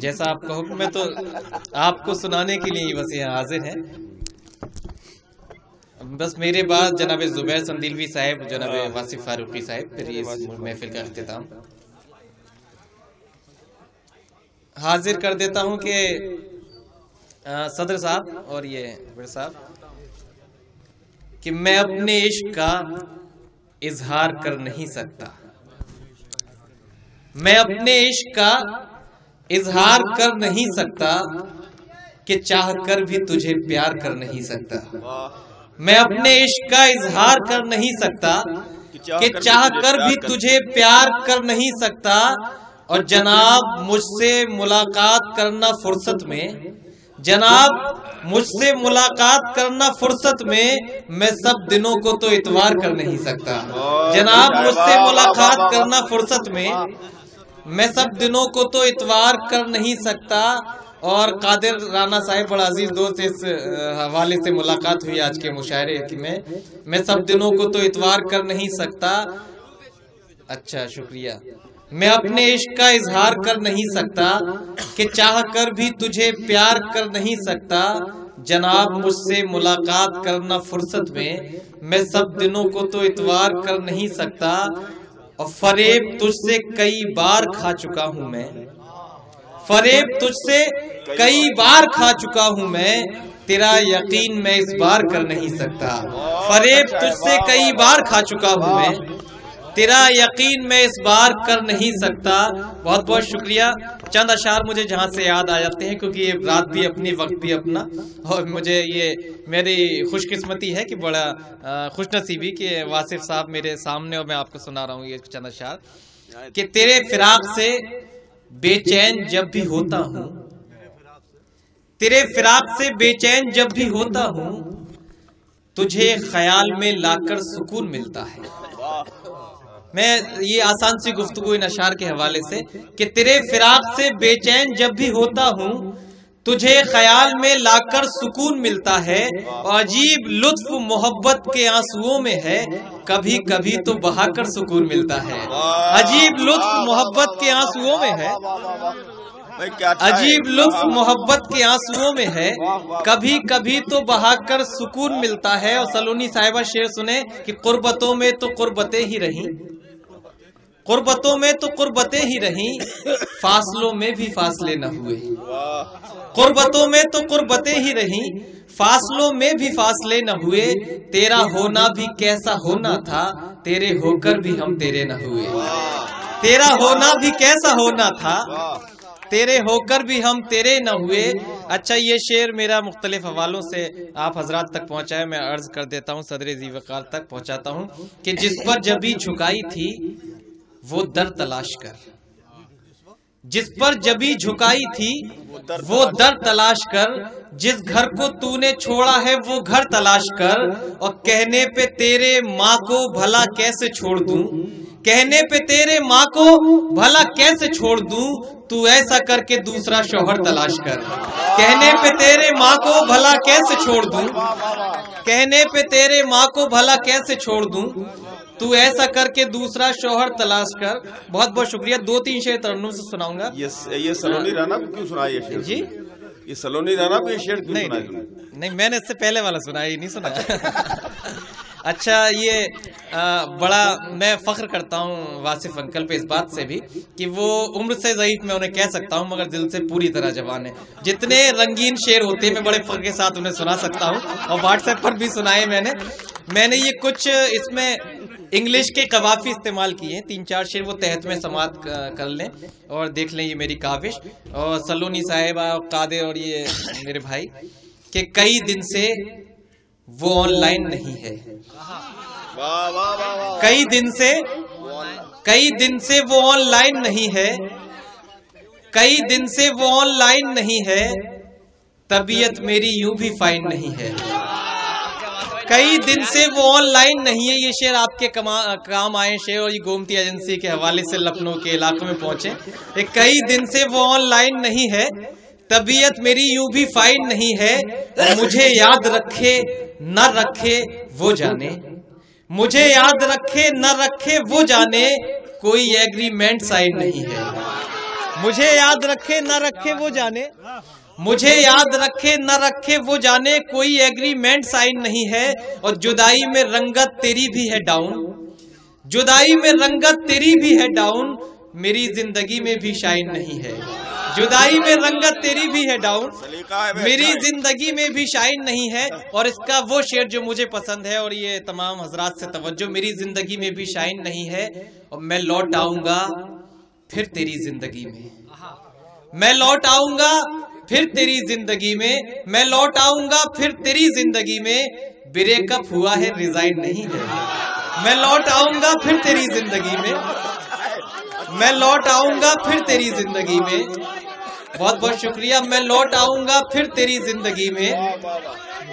جیسا آپ کا حکم ہے تو آپ کو سنانے کے لیے بس یہاں حاضر ہیں. بس میرے بعد جناب زبیر سندیلوی صاحب، جناب واصف فاروقی صاحب، پھر اس محفل کا اختتام حاضر کر دیتا ہوں کہ صدر صاحب اور یہ بڑے صاحب کہ میں اپنے عشق کا اظہار کر نہیں سکتا، میں اپنے عشق کا اظہار کر نہیں سکتا کہ چاہ کر بھی تجھے پیار کر نہیں سکتا. میں اپنے عشق کا اظہار کر نہیں سکتا کہ چاہ کر بھی تجھے پیار کر نہیں سکتا. اور جناب مجھ سے ملاقات کرنا فرصت میں، جناب مجھ سے ملاقات کرنا فرصت میں سب دنوں کو تو اتوار کر نہیں سکتا. جناب مجھ سے ملاقات کرنا فرصت میں سب دنوں کو تو اتوار کر نہیں سکتا. اور قادر رانا صاحب بڑا عزیز دوست، اس حوالے سے ملاقات ہوئی آج کے مشاعرے میں سب دنوں کو تو اتوار کر نہیں سکتا. اچھا شکریہ. میں اپنے عشق کا اظہار کر نہیں سکتا کہ چاہ کر بھی تجھے پیار کر نہیں سکتا. جناب مجھ سے ملاقات کرنا فرصت میں سب دنوں کو تو اتوار کر نہیں سکتا. اور فریب تجھ سے کئی بار کھا چکا ہوں میں، فریب تجھ سے کئی بار کھا چکا ہوں میں، تیرا یقین میں اس بار کر نہیں سکتا. فریب تجھ سے کئی بار کھا چکا ہوں میں، تیرا یقین میں اس بار کر نہیں سکتا. بہت بہت شکریہ. چند اشعار مجھے جہاں سے یاد آ جاتے ہیں کیونکہ یہ رات بھی اپنی وقت بھی اپنا، اور مجھے یہ میری خوش قسمتی ہے کہ بڑا خوش نصیبی کہ واصف صاحب میرے سامنے اور میں آپ کو سنا رہا ہوں یہ چند اشعار کہ تیرے فراق سے بے چین جب بھی ہوتا ہوں، تیرے فراق سے بے چین جب بھی ہوتا ہوں، تجھے خیال میں لا کر سکون ملتا ہے. میں یہ آسان سی گفتگو ان اشعار کے حوالے سے کہ تیرے فراق سے بے چین جب بھی ہوتا ہوں، تجھے خیال میں لا کر سکون ملتا ہے. اور عجیب لطف محبت کے آنسوؤں میں ہے، کبھی کبھی تو بہا کر سکون ملتا ہے. عجیب لطف محبت کے آنسوؤں میں ہے، عجیب لطف محبت کے آنسوؤں میں ہے، کبھی کبھی تو بہا کر سکون ملتا ہے. اور سلونی صاحبہ شعر سنے کہ قربتوں میں تو قربتیں ہی رہیں، قربتوں میں تو قربتیں ہی رہیں، فاصلوں میں بھی فاصلے نہ ہوئے. قربتوں میں تو قربتیں ہی رہیں، فاصلوں میں بھی فاصلے نہ ہوئے. تیرا ہونا بھی کیسا ہونا تھا، تیرے ہو کر بھی ہم تیرے نہ ہوئے. تیرا ہونا بھی کیسا ہونا تھا، تیرے ہو کر بھی ہم تیرے نہ ہوئے. اچھا یہ شعر میرا مختلف حوالوں سے آپ حضرات تک پہنچا ہے، میں عرض کر دیتا ہوں، صدر ذی وقار تک پہنچاتا ہوں کہ جس پر جبھی جھکائی تھی وہ در تلاش کر، جس پر جبھی جھکائی تھی وہ در تلاش کر، جس گھر کو تو نے چھوڑا ہے وہ گھر تلاش کر. اور کہنے پہ تیرے ماں کو بھلا کیسے چھوڑ دوں، کہنے پہ تیرے ماں کو بھلا کیسے چھوڑ دوں، تو ایسا کر کے دوسرا شوہر تلاش کر. کہنے پہ تیرے ماں کو بھلا کیسے چھوڑ دوں، کہنے پہ تیرے ماں کو بھلا کیسے چھوڑ دوں، تو ایسا کر کے دوسرا شوہر تلاش کر. بہت بہت شکریہ. 2-3 شعر ترنم سے سناؤں گا. یہ سلونی رانا کو کیوں سنا یہ شعر؟ جی یہ سلونی رانا کو یہ شعر کیوں سنا؟ نہیں میں نے اس سے پہلے والا سنا، یہ نہیں سنا. اچھا یہ بڑا میں فخر کرتا ہوں واصف انکل پہ اس بات سے بھی کہ وہ عمر سے ضعیف میں انہیں کہہ سکتا ہوں مگر دل سے پوری طرح جوان ہے. جتنے رنگین شعر ہوتے ہیں میں بڑے فخر کے ساتھ انہیں سنا سکتا ہوں، اور واٹس ایپ پر بھی سنائے میں نے یہ کچھ اس میں انگلش کے قوافی استعمال کیے ہیں. 3-4 شعر وہ تحت میں سماعت کر لیں اور دیکھ لیں، یہ میری کاوش. اور سلونی صاحبہ قادر اور یہ میرے بھائی کہ کئی دن سے وہ آن لائن نہیں ہے، کئی دن سے وہ آن لائن نہیں ہے، کئی دن سے وہ آن لائن نہیں ہے، طبیعت میری یوں بھی فائن نہیں ہے. کئی دن سے وہ آن لائن نہیں ہے. یہ شعر آپ کے کام آئے شعر، اور یہ گومتی ایجنسی کے حوالے سے لکھنؤ کے علاقوں میں پہنچے. کئی دن سے وہ آن لائن نہیں ہے، طبیعت میری یوں بھی فائن نہیں ہے. مجھے یاد رکھے نہ رکھے وہ جانے، مجھے یاد رکھے نہ رکھے وہ جانے، کوئی ایگریمنٹ سائن نہیں ہے. مجھے یاد رکھے نہ رکھے وہ جانے، مجھے یاد رکھے نہ رکھے وہ جانے، کوئی ایگریمنٹ سائن نہیں ہے، اور جدائی میں رنگت تیری بھی ہے ڈاؤن، جدائی میں رنگت تیری بھی ہے ڈاؤن، میری زندگی میں بھی شائن نہیں ہے، جدائی میں رنگت تیری بھی ہے ڈاؤن، میری زندگی میں بھی شائن نہیں ہے۔ اور اس کا وہ شعر جو مجھے پسند ہے، اور یہ تمام حضرات سے توجہ، میری زندگی میں بھی شائن نہیں ہے، اور میں لوٹ آؤں گا پھر تیری زندگی میں، میں لوٹ آؤں گا پھر تیری زندگی میں، میں لوٹ آؤں گا پھر تیری زندگی میں، بریک اپ ہوا ہے ریزائن نہیں ہے، میں لوٹ آؤں گا پھر تیری زندگی میں، میں لوٹ آؤں گا پھر تیری زندگی میں۔ بہت بہت شکریہ۔ میں لوٹ آؤں گا پھر تیری زندگی میں،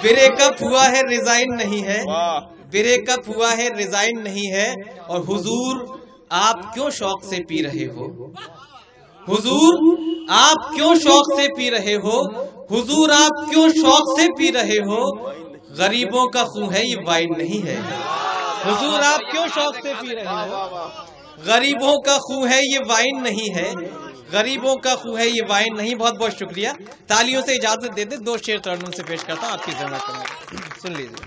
بریک اپ ہوا ہے ریزائن نہیں ہے، بریک اپ ہوا ہے ریزائن نہیں ہے۔ اور حضور آپ کیوں شوق سے پی رہے ہو، حضور آپ کیوں شوق سے پی رہے ہو، حضور آپ کیوں شوق سے پی رہے ہو، غریبوں کا خون ہے یہ وائن نہیں ہے، حضور آپ کیوں شوق سے پی رہے ہو، غریبوں کا خون ہے یہ وائن نہیں ہے، غریبوں کا خون ہے یہ وائن نہیں۔ بہت بہت شکریہ۔ تالیوں سے اجازت دے دے، دو شعر ترنم سے پیش کرتا ہوں آپ کی خدمت، سن لیجیے۔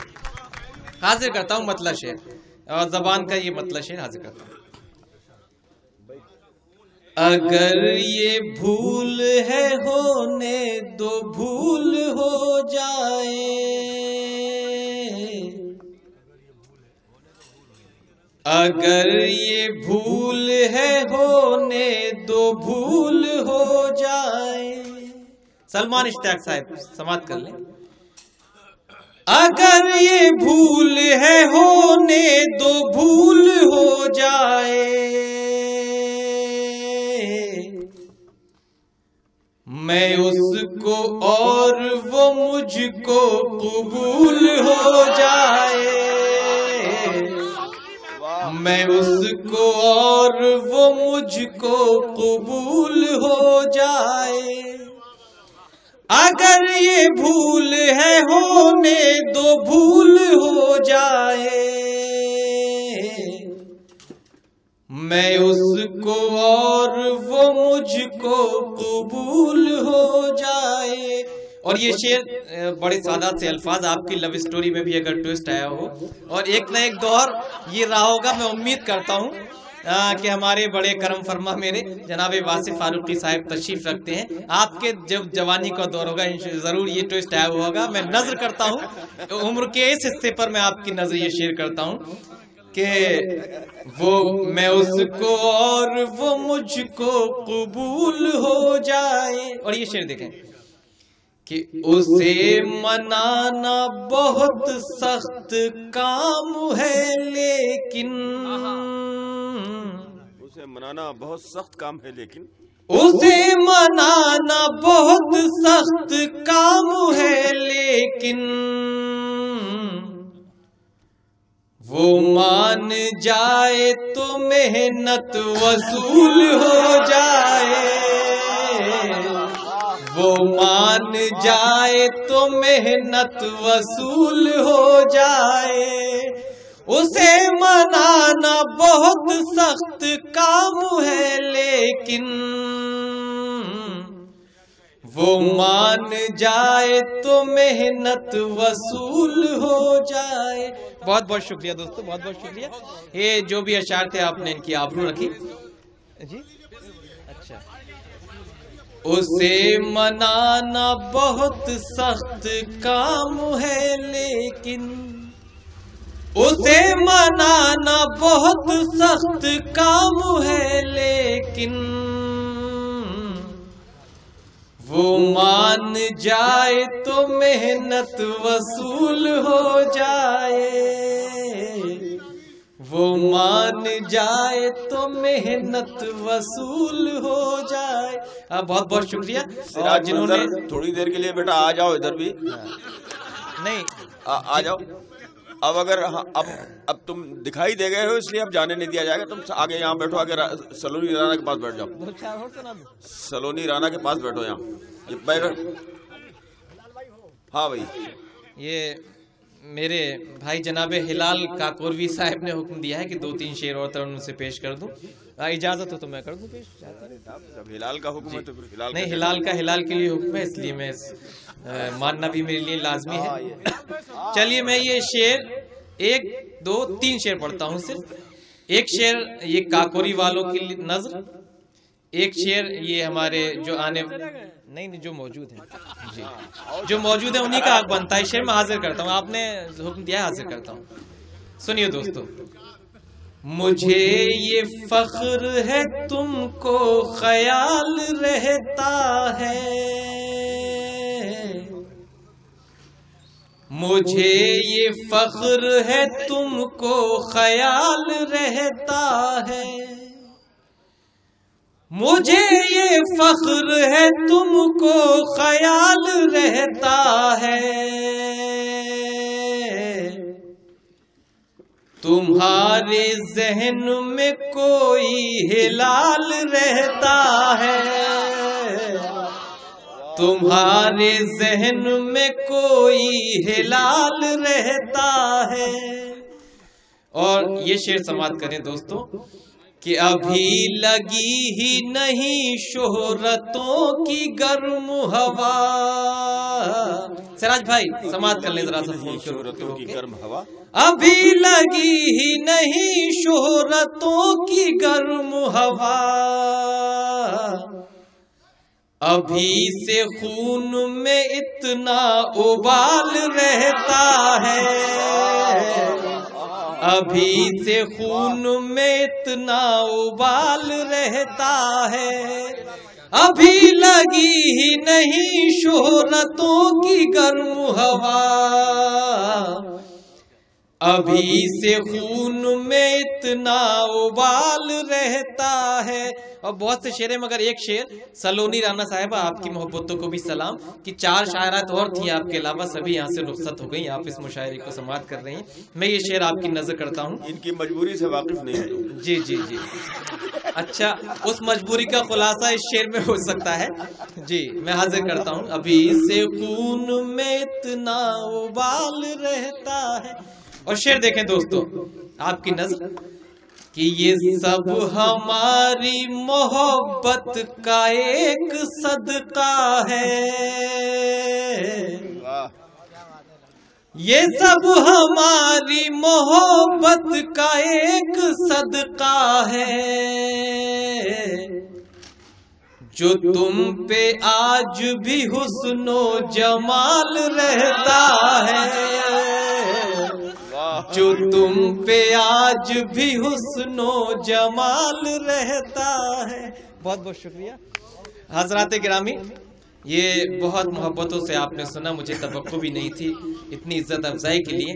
حاضر کرتا ہوں مطلع شعر، اور زبان کا یہ مطلع شعر حاضر کرتا ہوں۔ اگر یہ بھول ہے ہونے دو، بھول ہو جائے، اگر یہ بھول ہے ہونے دو، بھول ہو جائے۔ سلمان اشتیاق صاحب سماعت کر لیں۔ اگر یہ بھول ہے ہونے دو، بھول ہو جائے، میں اس کو اور وہ مجھ کو قبول ہو جائے، میں اس کو اور وہ مجھ کو قبول ہو جائے۔ اگر یہ بھول ہے ہونے دو، بھول ہو جائے، میں اس کو اور وہ مجھ کو قبول ہو جائے۔ اور یہ شعر بڑے سادات سے الفاظ، آپ کی لو اسٹوری میں بھی اگر ٹویسٹ آیا ہو، اور ایک نہ ایک دور یہ رہا ہوگا، میں امید کرتا ہوں کہ ہمارے بڑے کرم فرما میرے جناب واصف فاروقی صاحب تشریف رکھتے ہیں، آپ کے جب جوانی کا دور ہوگا ضرور یہ ٹویسٹ آیا ہوگا۔ میں نظر کرتا ہوں عمر کے اس حصے پر، میں آپ کی نظر یہ شیئر کرتا ہوں کہ وہ میں اس کو اور وہ مجھ کو قبول ہو جائے۔ اور یہ شعر دیکھیں کہ اسے منانا بہت سخت کام ہے، لیکن اسے منانا بہت سخت کام ہے، لیکن اسے منانا بہت سخت کام ہے، لیکن وہ مان جائے تو محنت وصول ہو جائے، وہ مان جائے تو محنت وصول ہو جائے۔ اسے منانا بہت سخت کام ہے، لیکن وہ مان جائے تو محنت وصول ہو جائے۔ بہت بہت شکریہ دوستو، بہت بہت شکریہ۔ یہ جو بھی اشعار تھے آپ نے ان کی آبرو رکھی جی۔ اچھا، اسے منانا بہت سخت کام ہے، لیکن اسے منانا بہت سخت کام ہے، لیکن وہ مان جائے تو محنت وصول ہو جائے، وہ مان جائے تو محنت وصول ہو جائے۔ بہت بہت شکریہ جنہوں نے تھوڑی دیر کے لیے بیٹا آ جاؤ ادھر بھی، نہیں آ جاؤ۔ اب اگر اب تم دکھائی دے گئے ہو اس لیے اب جانے نہیں دیا جائے گا، تم آگے یہاں بیٹھو، آگے سلونی رانا کے پاس بیٹھ جاؤ، سلونی رانا کے پاس بیٹھو یہاں، یہ بیٹھو۔ ہاں بھائی، یہ میرے بھائی جناب ہلال کاکوروی صاحب نے حکم دیا ہے کہ 2-3 شعر اور ترنم سے پیش کر دوں. اجازت ہو تو میں کر دوں پیش. جب ہلال کا حکم ہے تو پھر ہلال نہیں، ہلال کا ہلال کے لیے حکم ہے، اس لیے میں ماننا بھی میرے لیے لازمی ہے. چلیے میں یہ شعر 1-2-3 شعر پڑھتا ہوں. صرف ایک شعر یہ کاکوری والوں کی نظر، ایک شعر یہ ہمارے جو آنے نہیں جو موجود ہیں، جی جو موجود ہیں انہی کا حق بنتا ہے. شعر میں حاضر کرتا ہوں، آپ نے حکم دیا ہے حاضر کرتا ہوں. سنیے دوستو. مجھے یہ فخر ہے تم کو خیال رہتا ہے، مجھے یہ فخر ہے تم کو خیال رہتا ہے، مجھے یہ فخر ہے تم کو خیال رہتا ہے، تمہارے ذہن میں کوئی ہلال رہتا ہے، تمہارے ذہن میں کوئی ہلال رہتا ہے. اور یہ شعر سماعت کریں دوستو کہ ابھی لگی ہی نہیں شہرتوں کی گرم ہوا. سراج بھائی سماعت کر لیں ذرا سا فون. شہرتوں کی گرم ہوا ابھی لگی ہی نہیں شہرتوں کی گرم ہوا، ابھی سے خون میں اتنا ابال رہتا ہے، ابھی سے خون میں اتنا ابال رہتا ہے، ابھی لگی ہی نہیں شہرتوں کی گرم ہوا، ابھی سے خون میں اتنا ابال رہتا ہے. اور بہت سے شعر ہیں مگر ایک شعر سلونی رانا صاحبہ آپ کی محبتوں کو بھی سلام کہ 4 شاعرات اور تھیں آپ کے علاوہ، سبھی یہاں سے رخصت ہو گئی، آپ اس مشاعرے کو سماعت کر رہی ہیں. میں یہ شعر آپ کی نظر کرتا ہوں. ان کی مجبوری سے واقف نہیں ہے. جی جی جی اچھا اس مجبوری کا خلاصہ اس شعر میں ہو سکتا ہے. جی میں حاضر کرتا ہوں. ابھی سے خون میں اتنا ابال رہتا ہے. اور شعر دیکھیں دوستو آپ کی نظر کہ یہ سب ہماری محبت کا ایک صدقہ ہے، یہ سب ہماری محبت کا ایک صدقہ ہے، جو تم پہ آج بھی حسن و جمال رہتا ہے، جو تم پہ آج بھی حسن و جمال رہتا ہے. بہت بہت شکریہ حضرات گرامی. یہ بہت محبتوں سے آپ نے سنا، مجھے توقع بھی نہیں تھی اتنی عزت افزائی کے لیے.